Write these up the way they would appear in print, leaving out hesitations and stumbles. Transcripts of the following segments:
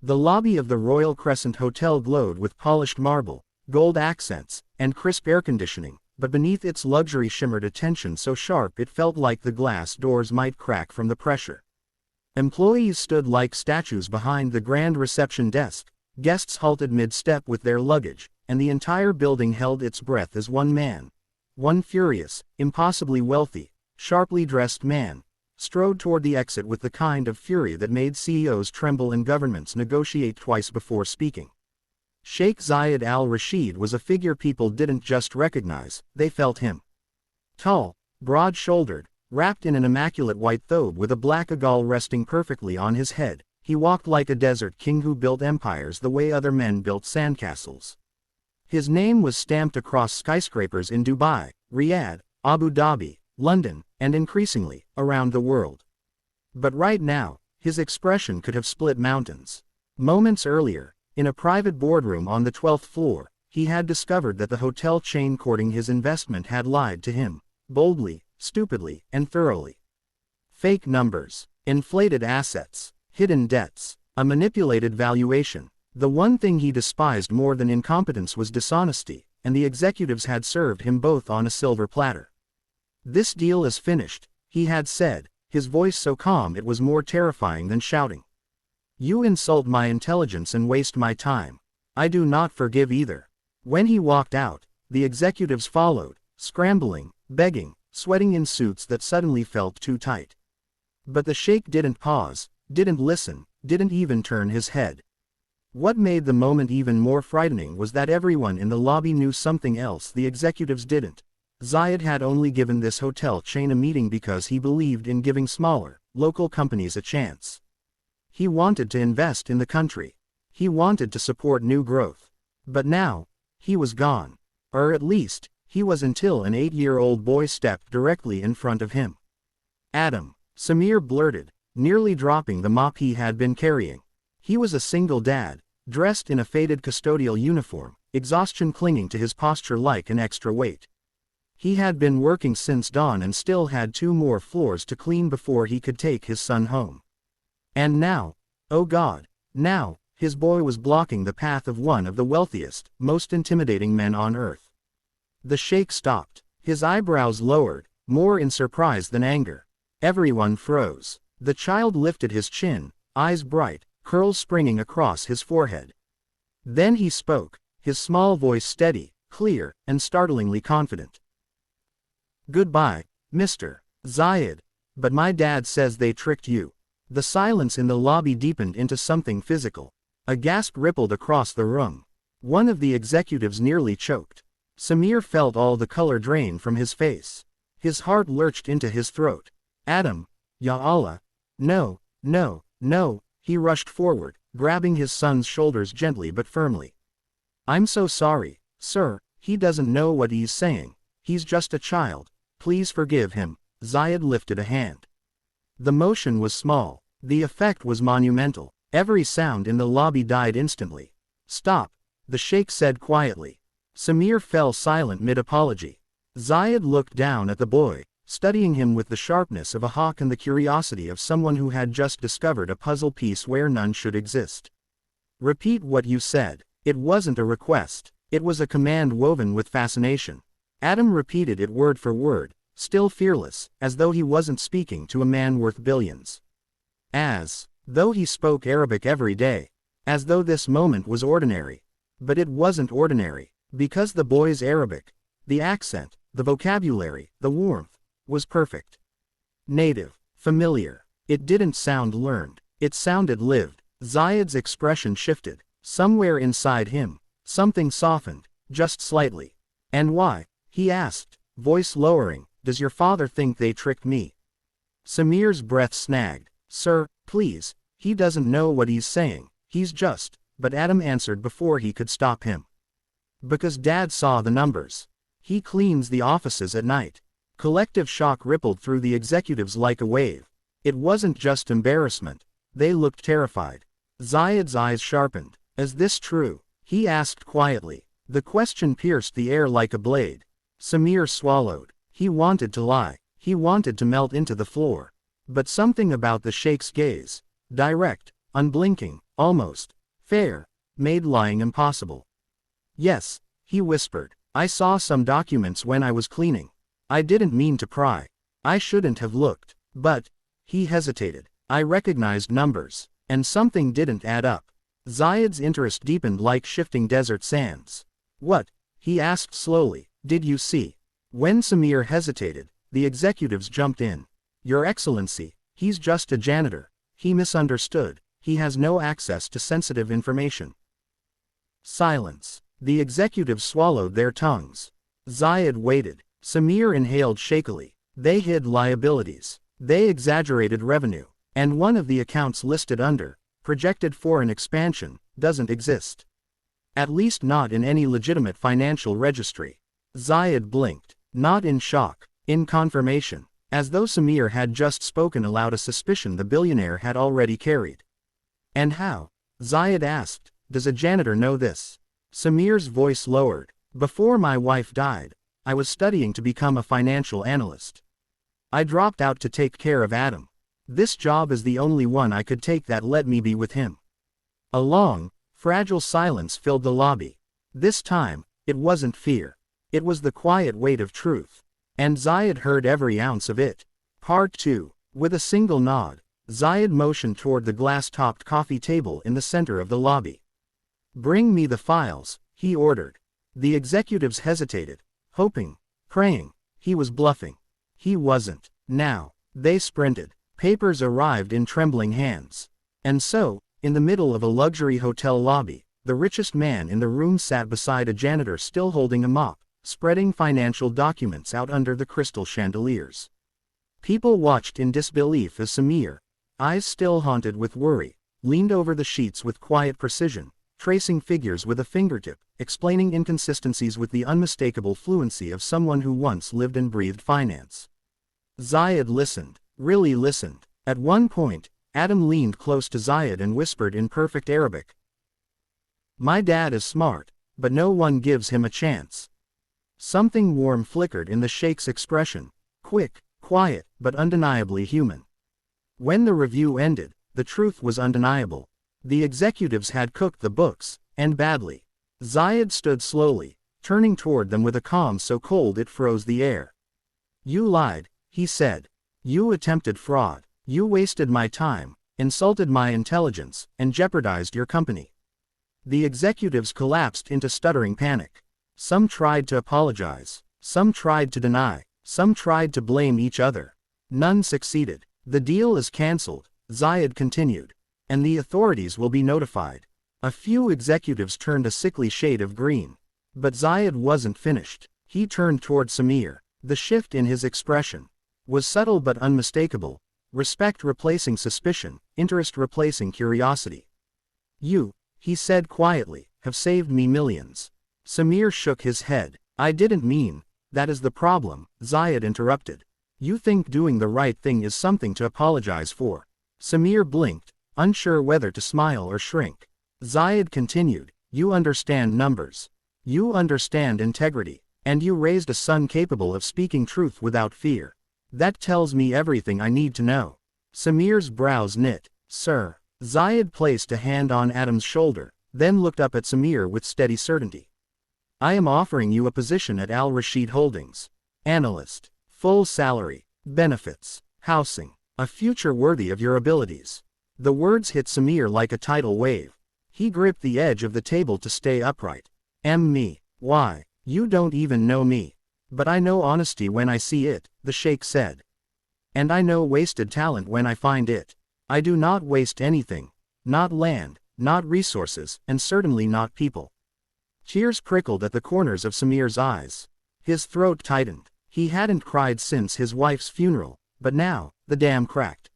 The lobby of the Royal Crescent Hotel glowed with polished marble, gold accents, and crisp air conditioning, but beneath its luxury shimmered a tension so sharp it felt like the glass doors might crack from the pressure. Employees stood like statues behind the grand reception desk, guests halted mid-step with their luggage, and the entire building held its breath as one man, one furious, impossibly wealthy, sharply dressed man, strode toward the exit with the kind of fury that made CEOs tremble and governments negotiate twice before speaking. Sheikh Zayed al-Rashid was a figure people didn't just recognize, they felt him. Tall, broad-shouldered, wrapped in an immaculate white thobe with a black agal resting perfectly on his head, he walked like a desert king who built empires the way other men built sandcastles. His name was stamped across skyscrapers in Dubai, Riyadh, Abu Dhabi, London, and increasingly, around the world. But right now, his expression could have split mountains. Moments earlier, in a private boardroom on the 12th floor, he had discovered that the hotel chain courting his investment had lied to him, boldly, stupidly, and thoroughly. Fake numbers, inflated assets, hidden debts, a manipulated valuation. The one thing he despised more than incompetence was dishonesty, and the executives had served him both on a silver platter. "This deal is finished," he had said, his voice so calm it was more terrifying than shouting. "You insult my intelligence and waste my time. I do not forgive either." When he walked out, the executives followed, scrambling, begging, sweating in suits that suddenly felt too tight. But the sheikh didn't pause, didn't listen, didn't even turn his head. What made the moment even more frightening was that everyone in the lobby knew something else the executives didn't. Zayed had only given this hotel chain a meeting because he believed in giving smaller, local companies a chance. He wanted to invest in the country. He wanted to support new growth. But now, he was gone. Or at least, he was until an 8-year-old boy stepped directly in front of him. "Adam," Samir blurted, nearly dropping the mop he had been carrying. He was a single dad, dressed in a faded custodial uniform, exhaustion clinging to his posture like an extra weight. He had been working since dawn and still had 2 more floors to clean before he could take his son home. And now, oh God, now, his boy was blocking the path of one of the wealthiest, most intimidating men on earth. The sheikh stopped, his eyebrows lowered, more in surprise than anger. Everyone froze. The child lifted his chin, eyes bright, curls springing across his forehead. Then he spoke, his small voice steady, clear, and startlingly confident. "Goodbye, Mr. Zayed. But my dad says they tricked you." The silence in the lobby deepened into something physical. A gasp rippled across the room. One of the executives nearly choked. Samir felt all the color drain from his face. His heart lurched into his throat. "Adam, ya Allah. No, no, no." He rushed forward, grabbing his son's shoulders gently but firmly. "I'm so sorry, sir, he doesn't know what he's saying. He's just a child. Please forgive him." Zayed lifted a hand. The motion was small. The effect was monumental. Every sound in the lobby died instantly. "Stop," the sheikh said quietly. Samir fell silent mid-apology. Zayed looked down at the boy, studying him with the sharpness of a hawk and the curiosity of someone who had just discovered a puzzle piece where none should exist. "Repeat what you said." It wasn't a request. It was a command woven with fascination. Adam repeated it word for word, still fearless, as though he wasn't speaking to a man worth billions. As though he spoke Arabic every day. As though this moment was ordinary. But it wasn't ordinary, because the boy's Arabic, the accent, the vocabulary, the warmth, was perfect. Native, familiar. It didn't sound learned. It sounded lived. Zayed's expression shifted. Somewhere inside him, something softened, just slightly. "And why?" he asked, voice lowering. "Does your father think they tricked me?" Samir's breath snagged. "Sir, please, he doesn't know what he's saying, he's just..." But Adam answered before he could stop him. "Because Dad saw the numbers. He cleans the offices at night." Collective shock rippled through the executives like a wave. It wasn't just embarrassment. They looked terrified. Zayed's eyes sharpened. "Is this true?" he asked quietly. The question pierced the air like a blade. Samir swallowed. He wanted to lie. He wanted to melt into the floor. But something about the sheikh's gaze, direct, unblinking, almost fair, made lying impossible. Yes, he whispered. I saw some documents when I was cleaning. I didn't mean to pry. I shouldn't have looked. But, he hesitated. I recognized numbers. And something didn't add up. Zayed's interest deepened like shifting desert sands. What? He asked slowly. Did you see? When Samir hesitated, the executives jumped in. Your Excellency, he's just a janitor. He misunderstood. He has no access to sensitive information. Silence. The executives swallowed their tongues. Zayed waited. Samir inhaled shakily. They hid liabilities. They exaggerated revenue. And one of the accounts listed under, projected foreign expansion, doesn't exist. At least not in any legitimate financial registry. Zayed blinked. Not in shock. In confirmation. As though Samir had just spoken aloud a suspicion the billionaire had already carried. And how? Zayed asked. Does a janitor know this? Samir's voice lowered. Before my wife died, I was studying to become a financial analyst. I dropped out to take care of Adam. This job is the only one I could take that let me be with him. A long, fragile silence filled the lobby. This time, it wasn't fear. It was the quiet weight of truth. And Zayed heard every ounce of it. Part 2. With a single nod, Zayed motioned toward the glass-topped coffee table in the center of the lobby. Bring me the files, he ordered. The executives hesitated, hoping, praying. He was bluffing. He wasn't. Now, they sprinted. Papers arrived in trembling hands. And so, in the middle of a luxury hotel lobby, the richest man in the room sat beside a janitor still holding a mop, spreading financial documents out under the crystal chandeliers. People watched in disbelief as Samir, eyes still haunted with worry, leaned over the sheets with quiet precision, tracing figures with a fingertip, explaining inconsistencies with the unmistakable fluency of someone who once lived and breathed finance. Zayed listened, really listened. At one point, Adam leaned close to Zayed and whispered in perfect Arabic. My dad is smart, but no one gives him a chance. Something warm flickered in the Sheikh's expression, quick, quiet, but undeniably human. When the review ended, the truth was undeniable. The executives had cooked the books, and badly. Zayed stood slowly, turning toward them with a calm so cold it froze the air. You lied, he said. You attempted fraud. You wasted my time, insulted my intelligence, and jeopardized your company. The executives collapsed into stuttering panic. Some tried to apologize. Some tried to deny. Some tried to blame each other. None succeeded. The deal is cancelled, Zayed continued. And the authorities will be notified. A few executives turned a sickly shade of green. But Zayed wasn't finished. He turned toward Samir. The shift in his expression was subtle but unmistakable. Respect replacing suspicion, interest replacing curiosity. You, he said quietly, have saved me millions. Samir shook his head. I didn't mean, that is the problem, Zayed interrupted. You think doing the right thing is something to apologize for. Samir blinked, unsure whether to smile or shrink. Zayed continued, you understand numbers. You understand integrity. And you raised a son capable of speaking truth without fear. That tells me everything I need to know. Samir's brows knit. Sir. Zayed placed a hand on Adam's shoulder, then looked up at Samir with steady certainty. I am offering you a position at Al Rashid Holdings. Analyst. Full salary. Benefits. Housing. A future worthy of your abilities. The words hit Samir like a tidal wave. He gripped the edge of the table to stay upright. Me. Why? You don't even know me. But I know honesty when I see it, the Sheikh said. And I know wasted talent when I find it. I do not waste anything. Not land, not resources, and certainly not people. Tears prickled at the corners of Samir's eyes. His throat tightened. He hadn't cried since his wife's funeral, but now, the dam cracked.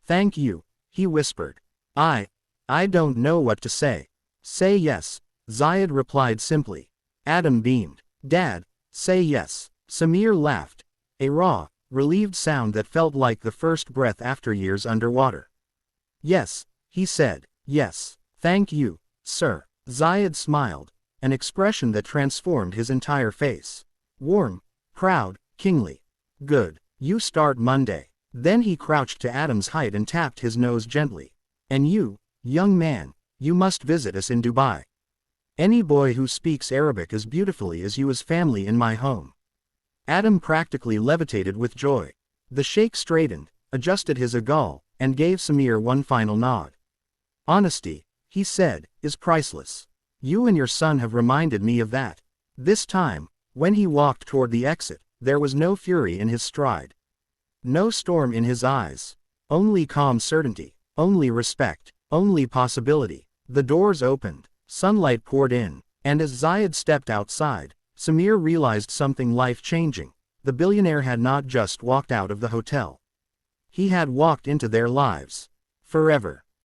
Thank you, he whispered. I don't know what to say. Say yes, Zayed replied simply. Adam beamed. Dad, say yes. Samir laughed. A raw, relieved sound that felt like the first breath after years underwater. Yes, he said. Yes. Thank you, sir. Zayed smiled, an expression that transformed his entire face. Warm, proud, kingly. Good. You start Monday. Then he crouched to Adam's height and tapped his nose gently. And you, young man, you must visit us in Dubai. Any boy who speaks Arabic as beautifully as you is family in my home." Adam practically levitated with joy. The sheikh straightened, adjusted his agal, and gave Samir one final nod. "Honesty," he said, "is priceless. You and your son have reminded me of that." This time, when he walked toward the exit, there was no fury in his stride. No storm in his eyes. Only calm certainty. Only respect. Only possibility. The doors opened. Sunlight poured in. And as Zayed stepped outside, Samir realized something life-changing. The billionaire had not just walked out of the hotel. He had walked into their lives. Forever.